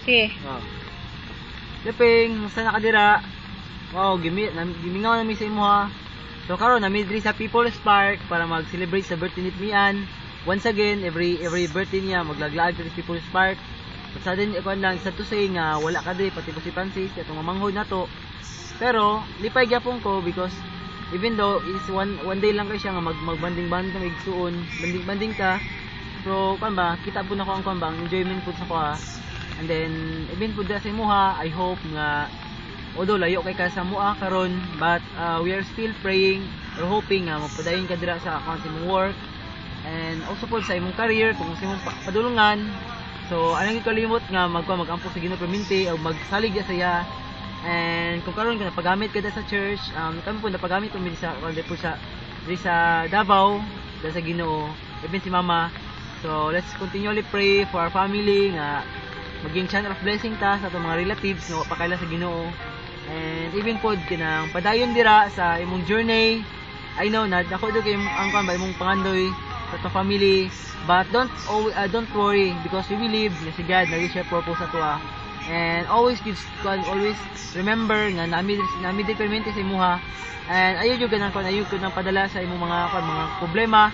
Sige. Oh. Depeng sa nakadira. Wow, gimingaw na mi sa imo ha. So karon nami diri sa People's Park para mag-celebrate sa birthday ni Mian. Once again, every birthday niya maglaglaag diri sa People's Park. But sa din ikuan lang sa to say nga wala ka diri pati po si Francis katong mamanghod na to. Pero lipay gyapon ko because even though is one day lang kay siya nga magbanding-banding kami igsuon, banding-banding ka. So kan ba, kita po na ko ang kan ba, enjoyment po sa ko ha. And then even po sa imuha, I hope nga although layo kay ka sa mua karon, but we are still praying or hoping nga mapadayon ka dira sa account imong work and also po sa imong career kung sa imong padulungan. So anong ikalimot nga magampo sa Ginoo perminti o magsalig sa iya. And kung karon ka napagamit ka sa church, kami po napagamit kami sa po sa Davao, sa Ginoo, even si Mama. So let's continually pray for our family nga maging channel of blessing ta sa atong mga relatives nga pakaila sa Ginoo. And even pod kinang padayon dira sa imong journey. I know na ako do kay ang kan ba imong pangandoy sa atong family, but don't worry because we believe na si God na siya purpose ato. And always remember nga nami determined sa imuha. And ayo jud ganang kon ayo ko nang padala sa imong mga problema